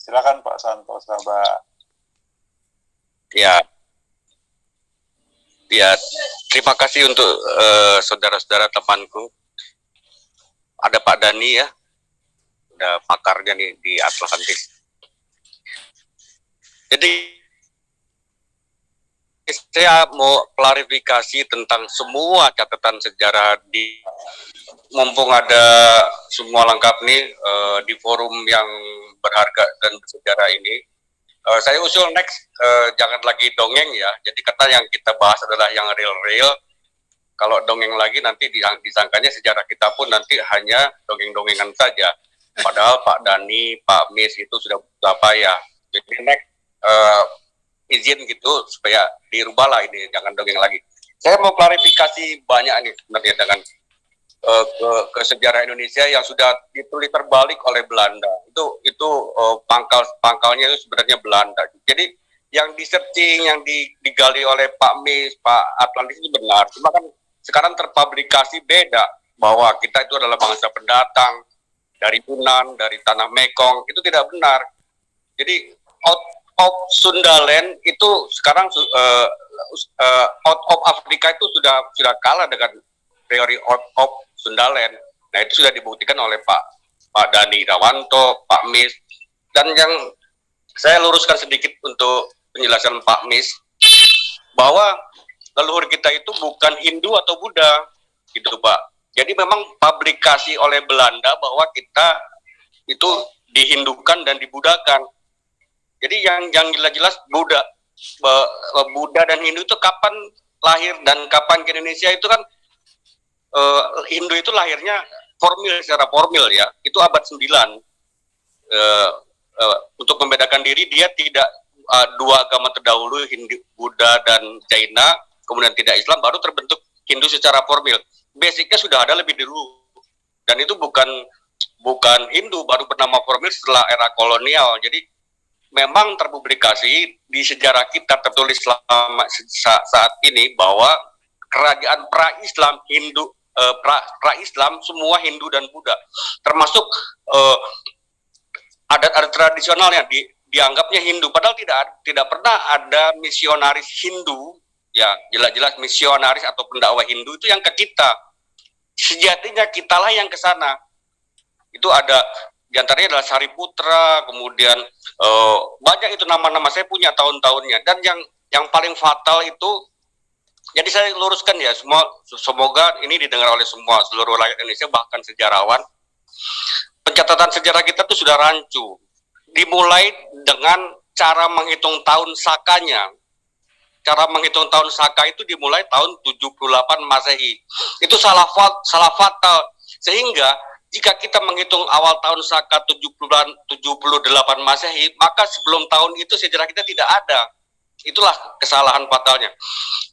Silakan Pak Santosaba. Ya, terima kasih untuk saudara-saudara temanku. Ada Pak Dani ya, ada pakarnya nih di Atlantis. Jadi saya mau klarifikasi tentang semua catatan sejarah mumpung ada semua lengkap nih di forum yang berharga dan bersejarah ini. Saya usul next jangan lagi dongeng ya. Jadi kata yang kita bahas adalah yang real. Kalau dongeng lagi nanti disangkanya sejarah kita pun nanti hanya dongeng-dongengan saja. Padahal Pak Dani, Pak Mis itu sudah payah. Jadi next izin gitu supaya dirubahlah ini, jangan dongeng lagi. Saya mau klarifikasi banyak nih sebenarnya dengan ke sejarah Indonesia yang sudah ditulis terbalik oleh Belanda. Itu pangkalnya itu sebenarnya Belanda. Jadi yang di-searching, yang digali oleh Pak Mis, Pak Atlantis itu benar. Cuma kan sekarang terpublikasi beda bahwa kita itu adalah bangsa pendatang dari Yunan, dari tanah Mekong. Itu tidak benar. Jadi out of Sundaland itu sekarang out of Afrika itu sudah kalah dengan teori out of Sundaland. Nah itu sudah dibuktikan oleh Pak Dani Rawanto, Pak Mis, dan yang saya luruskan sedikit untuk penjelasan Pak Mis bahwa leluhur kita itu bukan Hindu atau Buddha, gitu Pak. Jadi memang publikasi oleh Belanda bahwa kita itu dihindukan dan dibudakan. Jadi yang jelas-jelas Buddha dan Hindu itu kapan lahir dan kapan ke Indonesia itu kan Hindu itu lahirnya secara formil ya, itu abad 9. Untuk membedakan diri dia tidak dua agama terdahulu Hindu, Buddha dan China, kemudian tidak Islam, baru terbentuk Hindu secara formil. Basicnya sudah ada lebih dulu, dan itu bukan Hindu, baru bernama formil setelah era kolonial. Jadi memang terpublikasi di sejarah kita tertulis saat ini bahwa kerajaan pra-Islam Hindu pra-Islam semua Hindu dan Buddha, termasuk adat-adat tradisional yang dianggapnya Hindu, padahal tidak pernah ada misionaris Hindu ya, jelas-jelas misionaris atau pendakwah Hindu itu yang ke kita. Sejatinya kitalah yang ke sana. Itu ada diantaranya adalah Sariputra, kemudian banyak itu nama-nama, saya punya tahun-tahunnya, dan yang paling fatal itu, jadi saya luruskan ya, semoga ini didengar oleh seluruh rakyat Indonesia, bahkan sejarawan. Pencatatan sejarah kita itu sudah rancu, dimulai dengan cara menghitung tahun sakanya. Cara menghitung tahun Saka itu dimulai tahun 78 Masehi. Itu salah fatal. Sehingga jika kita menghitung awal tahun Saka 78 Masehi, maka sebelum tahun itu sejarah kita tidak ada. Itulah kesalahan fatalnya.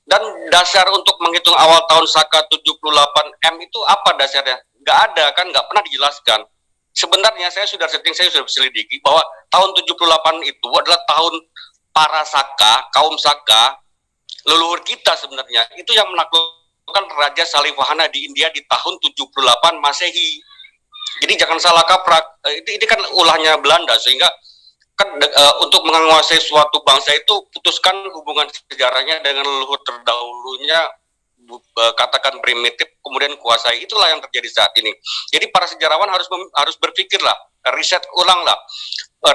Dan dasar untuk menghitung awal tahun Saka 78 M itu apa dasarnya? Nggak ada, kan nggak pernah dijelaskan. Sebenarnya saya sudah selidiki bahwa tahun 78 itu adalah tahun para Saka, kaum Saka, leluhur kita sebenarnya, itu yang menaklukkan Raja Salivahana di India di tahun 78 Masehi. Jadi jangan salah kaprah, ini kan ulahnya Belanda, sehingga kan untuk menguasai suatu bangsa itu putuskan hubungan sejarahnya dengan leluhur terdahulunya, katakan primitif, kemudian kuasai. Itulah yang terjadi saat ini. Jadi para sejarawan harus berpikirlah, riset ulanglah,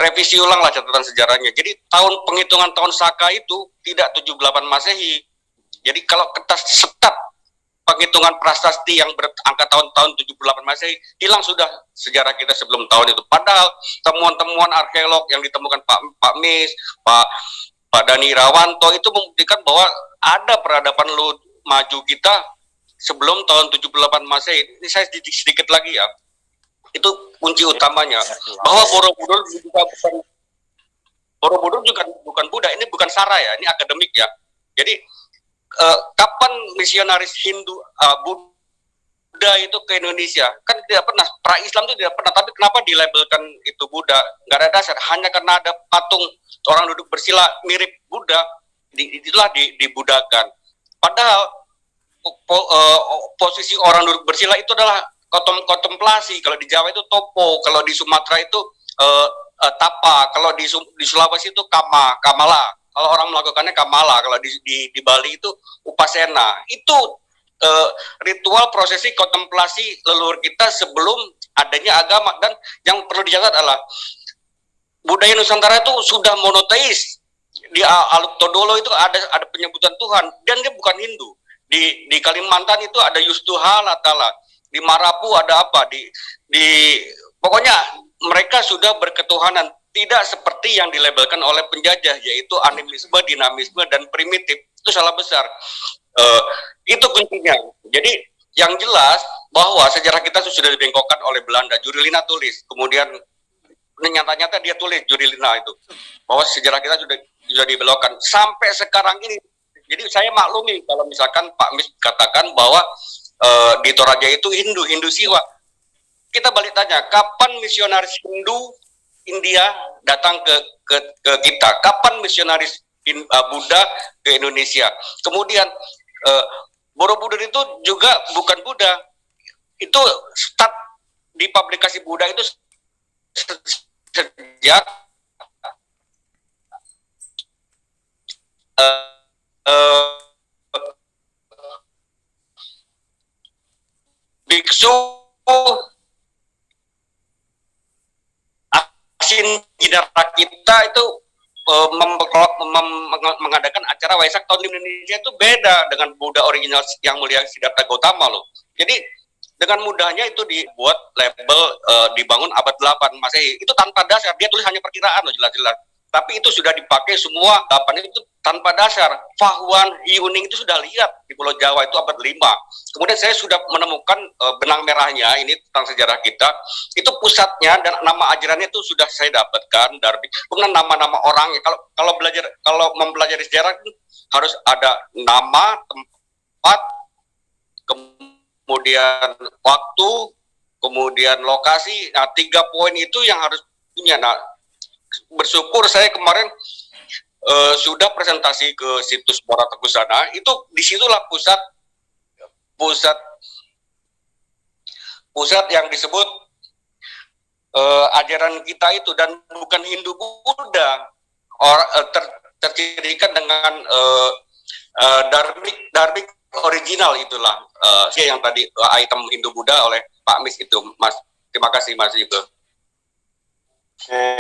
revisi ulanglah catatan sejarahnya. Jadi penghitungan tahun Saka itu tidak 78 Masehi. Jadi kalau kita setat penghitungan prasasti yang berangka tahun-tahun 78 Masehi, hilang sudah sejarah kita sebelum tahun itu. Padahal temuan-temuan arkeolog yang ditemukan Pak Mis, Pak Dani Rawanto itu membuktikan bahwa ada peradaban maju kita sebelum tahun 78 Masehi. Ini saya sedikit lagi ya. Itu kunci utamanya. Bahwa Borobudur juga bukan Buddha, ini bukan Sara ya, ini akademik ya. Jadi kapan misionaris Hindu Buddha itu ke Indonesia? Kan tidak pernah, pra-Islam itu tidak pernah, tapi kenapa dilabelkan itu Buddha? Nggak ada dasar, hanya karena ada patung orang duduk bersila mirip Buddha, itulah dibudakan. Padahal posisi orang duduk bersila itu adalah kontemplasi. Kalau di Jawa itu topo, kalau di Sumatera itu tapa, kalau di Sulawesi itu kamala, kalau orang melakukannya kamala, kalau di Bali itu upasena. Itu ritual prosesi kontemplasi leluhur kita sebelum adanya agama. Dan yang perlu dicatat adalah budaya Nusantara itu sudah monoteis. Di Aluk Todolo itu ada penyebutan Tuhan, dan dia bukan Hindu. Di Kalimantan itu ada Yustuha Latala, di Marapu ada apa, di pokoknya mereka sudah berketuhanan, tidak seperti yang dilabelkan oleh penjajah, yaitu animisme, dinamisme, dan primitif. Itu salah besar. Itu kuncinya. Jadi yang jelas bahwa sejarah kita sudah dibengkokkan oleh Belanda. Jurilina tulis, kemudian nyata-nyata dia tulis Jurilina itu bahwa sejarah kita sudah dibelokkan sampai sekarang ini. Jadi saya maklumi kalau misalkan Pak Mis katakan bahwa di Toraja itu Hindu Siwa. Kita balik tanya, kapan misionaris Hindu India datang ke kita? Kapan misionaris Buddha ke Indonesia? Kemudian Borobudur itu juga bukan Buddha. Itu start di publikasi Buddha itu sejak biksu Asin Jidara kita itu mengadakan acara Waisak tahun di Indonesia itu beda dengan Buddha original yang mulia Siddhartha Gautama loh. Jadi dengan mudahnya itu dibuat label dibangun abad 8 Masehi. Itu tanpa dasar, dia tulis hanya perkiraan loh jelas-jelas. Tapi itu sudah dipakai semua 8 itu tanpa dasar. Fahuan, Yuning itu sudah lihat di Pulau Jawa itu abad 5. Kemudian saya sudah menemukan benang merahnya ini tentang sejarah kita. Itu pusatnya dan nama ajarannya itu sudah saya dapatkan dari kemudian nama-nama orangnya. Kalau mempelajari sejarah harus ada nama, tempat, kemudian waktu, kemudian lokasi. Nah, 3 poin itu yang harus punya. Nah, bersyukur saya kemarin sudah presentasi ke situs Muara Teguh sana. Itu disitulah pusat yang disebut ajaran kita itu, dan bukan Hindu Buddha. Tercirikan dengan dharmic original itulah yang tadi item Hindu Buddha oleh Pak Mis itu, Mas. Terima kasih Mas Yugo. Oke,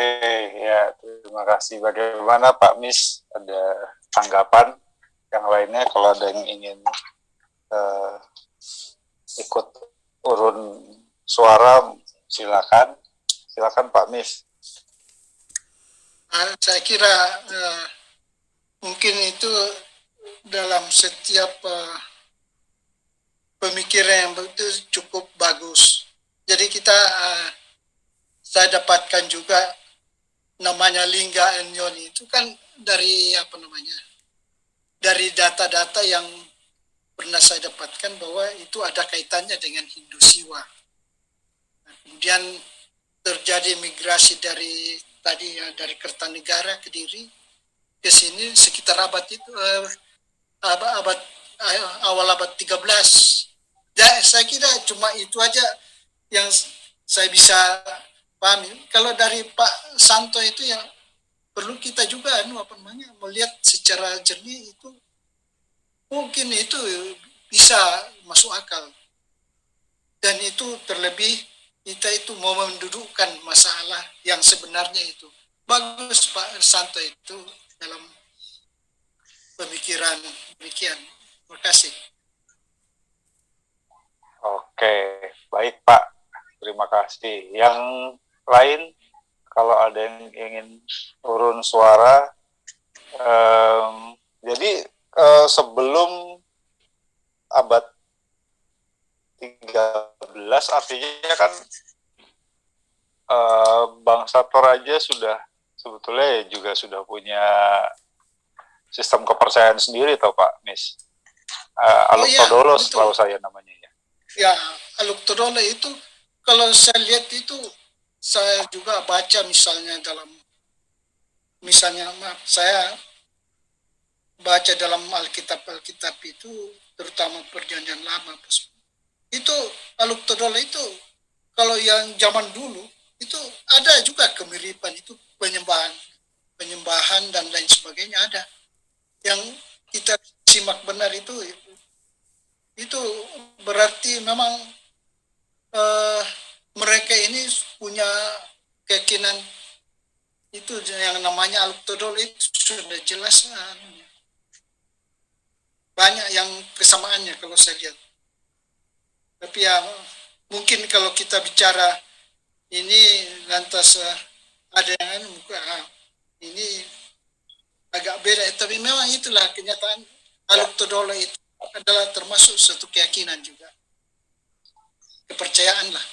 ya terima kasih. Bagaimana Pak Mis, ada tanggapan yang lainnya? Kalau ada yang ingin ikut urun suara, silakan Pak Mis. Saya kira mungkin itu dalam setiap pemikiran yang begitu cukup bagus. Jadi kita saya dapatkan juga namanya Lingga Enyoni itu kan dari dari data-data yang pernah saya dapatkan bahwa itu ada kaitannya dengan Hindu Siwa. Nah, kemudian terjadi migrasi dari Kertanegara, Kediri ke sini sekitar awal abad 13. Ya, saya kira cuma itu aja yang saya bisa pahami. Kalau dari Pak Santo itu yang perlu kita juga melihat secara jernih, itu mungkin itu bisa masuk akal. Dan itu terlebih kita itu mau mendudukkan masalah yang sebenarnya itu. Bagus Pak Santo itu dalam pemikiran demikian. Terima kasih. Oke, baik Pak. Terima kasih. Yang lain, kalau ada yang ingin turun suara, jadi sebelum abad 13 artinya kan bangsa Toraja sebetulnya juga sudah punya sistem kepercayaan sendiri toh Pak Mis. Aluk Todolo setahu saya namanya ya. Ya, Aluk Todolo itu kalau saya lihat itu, saya juga baca saya baca dalam Alkitab itu, terutama Perjanjian Lama. Itu Aluk Todolo itu, kalau yang zaman dulu, itu ada juga kemiripan, itu penyembahan dan lain sebagainya ada. Yang kita simak benar itu berarti memang mereka ini punya keyakinan itu yang namanya Al-Todol itu sudah jelas banyak yang kesamaannya kalau saya lihat. Tapi ya mungkin kalau kita bicara ini lantas ada yang ini agak beda, tapi memang itulah kenyataan. Al-Todol itu adalah termasuk suatu keyakinan juga, kepercayaan lah.